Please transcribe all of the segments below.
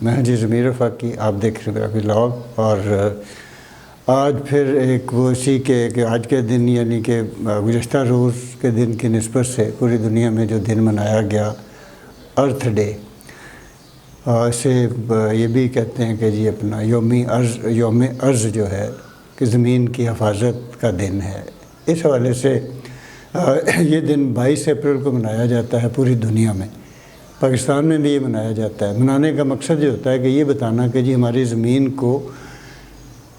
میں جی ضمیر وفاقی، آپ دیکھ رہے ہیں ولاگ، اور آج پھر ایک وہ اسی کے کہ آج کے دن یعنی کہ گزشتہ روز کے دن کی نسبت سے پوری دنیا میں جو دن منایا گیا ارتھ ڈے، اسے یہ بھی کہتے ہیں کہ جی اپنا یوم ارض جو ہے کہ زمین کی حفاظت کا دن ہے۔ اس حوالے سے یہ دن 22 اپریل کو منایا جاتا ہے پوری دنیا میں، پاکستان میں بھی یہ منایا جاتا ہے۔ منانے کا مقصد یہ ہوتا ہے کہ یہ بتانا کہ جی ہماری زمین کو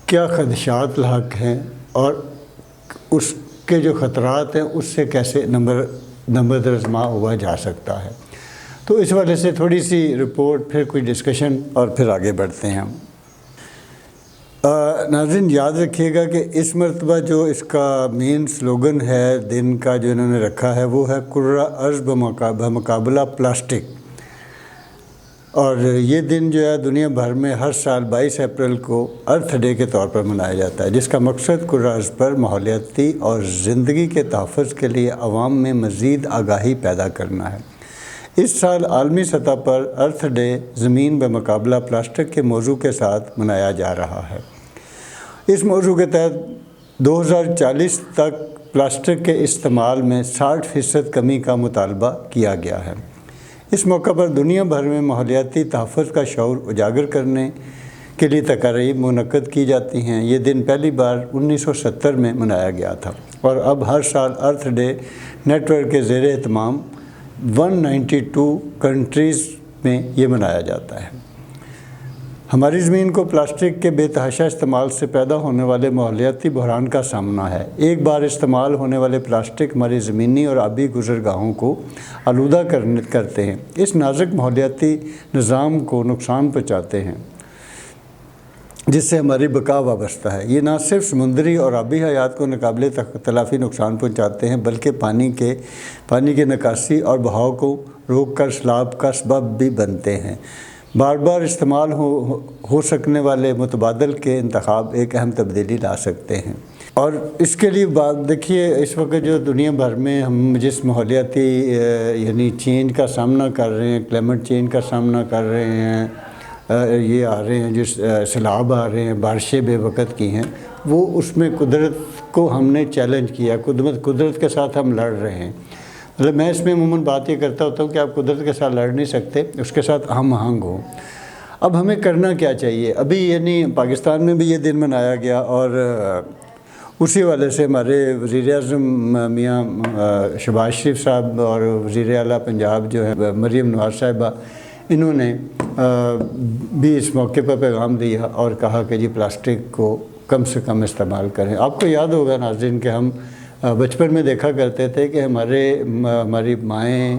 کیا خدشات لاحق ہیں اور اس کے جو خطرات ہیں اس سے کیسے نمبردرآمد ہوا جا سکتا ہے۔ تو اس وجہ سے تھوڑی سی رپورٹ، پھر کوئی ڈسکشن اور پھر آگے بڑھتے ہیں ہم۔ ناظرین یاد رکھیے گا کہ اس مرتبہ جو اس کا مین سلوگن ہے دن کا جو انہوں نے رکھا ہے وہ ہے کرۂ ارض بمقابلہ پلاسٹک، اور یہ دن جو ہے دنیا بھر میں ہر سال 22 اپریل کو ارتھ ڈے کے طور پر منایا جاتا ہے، جس کا مقصد کرۂ ارض پر ماحولیاتی اور زندگی کے تحفظ کے لیے عوام میں مزید آگاہی پیدا کرنا ہے۔ اس سال عالمی سطح پر ارتھ ڈے زمین بمقابلہ پلاسٹک کے موضوع کے ساتھ منایا جا رہا ہے۔ اس موضوع کے تحت 2040 تک پلاسٹک کے استعمال میں 60% کمی کا مطالبہ کیا گیا ہے۔ اس موقع پر دنیا بھر میں ماحولیاتی تحفظ کا شعور اجاگر کرنے کے لیے تقاریب منعقد کی جاتی ہیں۔ یہ دن پہلی بار 1970 میں منایا گیا تھا، اور اب ہر سال ارتھ ڈے نیٹ ورک کے زیر اہتمام 192 کنٹریز میں یہ منایا جاتا ہے۔ ہماری زمین کو پلاسٹک کے بے تحاشا استعمال سے پیدا ہونے والے ماحولیاتی بحران کا سامنا ہے۔ ایک بار استعمال ہونے والے پلاسٹک ہماری زمینی اور آبی گزرگاہوں کو آلودہ کرتے ہیں، اس نازک ماحولیاتی نظام کو نقصان پہنچاتے ہیں جس سے ہماری بقا وابستہ ہے۔ یہ نہ صرف سمندری اور آبی حیات کو ناقابل تلافی نقصان پہنچاتے ہیں بلکہ پانی کے نکاسی اور بہاؤ کو روک کر سیلاب کا سبب بھی بنتے ہیں۔ بار بار استعمال ہو سکنے والے متبادل کے انتخاب ایک اہم تبدیلی لا سکتے ہیں، اور اس کے لیے بات دیکھیے اس وقت جو دنیا بھر میں ہم جس ماحولیاتی یعنی چینج کا سامنا کر رہے ہیں، کلائمیٹ چینج کا سامنا کر رہے ہیں، یہ آ رہے ہیں جس سیلاب آ رہے ہیں، بارشیں بے وقت کی ہیں، وہ اس میں قدرت کو ہم نے چیلنج کیا، قدرت کے ساتھ ہم لڑ رہے ہیں۔ مطلب میں اس میں عموماً بات یہ کرتا ہوتا ہوں کہ آپ قدرت کے ساتھ لڑ نہیں سکتے، اس کے ساتھ ہم آہنگ ہوں۔ اب ہمیں کرنا کیا چاہیے؟ ابھی یعنی پاکستان میں بھی یہ دن منایا گیا، اور اسی والے سے ہمارے وزیر اعظم میاں شہباز شریف صاحب اور وزیر اعلیٰ پنجاب جو ہے مریم نواز صاحبہ، انہوں نے بھی اس موقع پر پیغام دیا اور کہا کہ جی پلاسٹک کو کم سے کم استعمال کریں۔ آپ کو یاد ہوگا ناظرین کہ ہم بچپن میں دیکھا کرتے تھے کہ ہماری مائیں،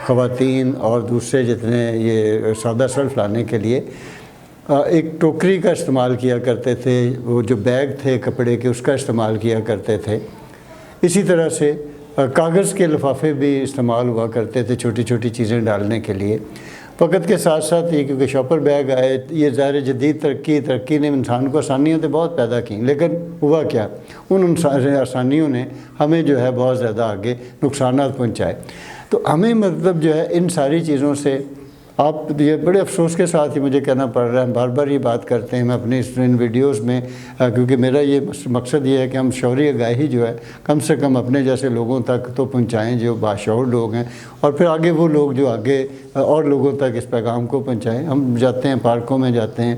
خواتین اور دوسرے جتنے یہ سودا سلف لانے کے لیے ایک ٹوکری کا استعمال کیا کرتے تھے، وہ جو بیگ تھے کپڑے کے اس کا استعمال کیا کرتے تھے۔ اسی طرح سے کاغذ کے لفافے بھی استعمال ہوا کرتے تھے چھوٹی چھوٹی چیزیں ڈالنے کے لیے۔ وقت کے ساتھ ساتھ یہ کیونکہ شاپر بیگ آئے، یہ ظاہر جدید ترقی نے انسان کو آسانیاں تو بہت پیدا کیں، لیکن ہوا کیا، ان آسانیوں نے ہمیں جو ہے بہت زیادہ آگے نقصانات پہنچائے۔ تو ہمیں مطلب جو ہے ان ساری چیزوں سے آپ یہ بڑے افسوس کے ساتھ ہی مجھے کہنا پڑ رہا ہے، بار بار یہ بات کرتے ہیں میں اپنی ان ویڈیوز میں، کیونکہ میرا یہ مقصد یہ ہے کہ ہم شعوری آگاہی جو ہے کم سے کم اپنے جیسے لوگوں تک تو پہنچائیں جو باشعور لوگ ہیں، اور پھر آگے وہ لوگ جو آگے اور لوگوں تک اس پیغام کو پہنچائیں۔ ہم جاتے ہیں پارکوں میں جاتے ہیں،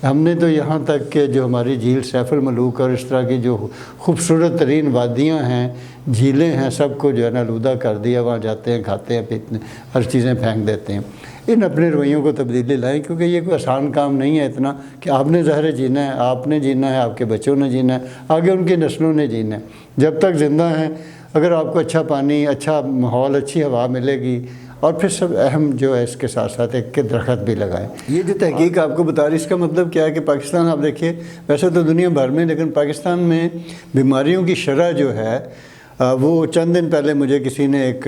ہم نے تو یہاں تک کہ جو ہماری جھیل سیف الملوک اور اس طرح کی جو خوبصورت ترین وادیاں ہیں، جھیلیں ہیں، سب کو جو ہے نا آلودہ کر دیا۔ وہاں جاتے ہیں، کھاتے ہیں، پیتے ہیں، ہر چیزیں پھینک دیتے ہیں۔ ان اپنے رویوں کو تبدیلی لائیں، کیونکہ یہ کوئی آسان کام نہیں ہے اتنا کہ آپ نے ظاہر جینا ہے، آپ نے جینا ہے، آپ کے بچوں نے جینا ہے، آگے ان کی نسلوں نے جینا ہے۔ جب تک زندہ ہیں اگر آپ کو اچھا پانی، اچھا ماحول، اچھی ہوا ملے گی، اور پھر سب اہم جو ہے اس کے ساتھ ساتھ ایک کے درخت بھی لگائیں۔ یہ جو تحقیق آپ کو بتا رہی اس کا مطلب کیا ہے کہ پاکستان آپ دیکھیے، ویسے تو دنیا بھر میں، لیکن پاکستان میں بیماریوں کی شرح جو ہے وہ چند دن پہلے مجھے کسی نے ایک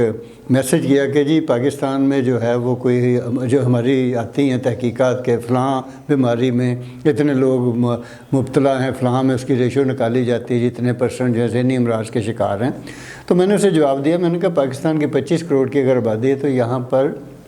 میسج کیا کہ جی پاکستان میں جو ہے وہ کوئی جو ہماری آتی ہیں تحقیقات کے فلاں بیماری میں اتنے لوگ مبتلا ہیں، فلاں میں اس کی ریشو نکالی جاتی ہے جتنے % جو ہے ذہنی امراض کے شکار ہیں۔ تو میں نے اسے جواب دیا، میں نے کہا پاکستان کی 25 کروڑ کی اگر آبادی ہے تو یہاں پر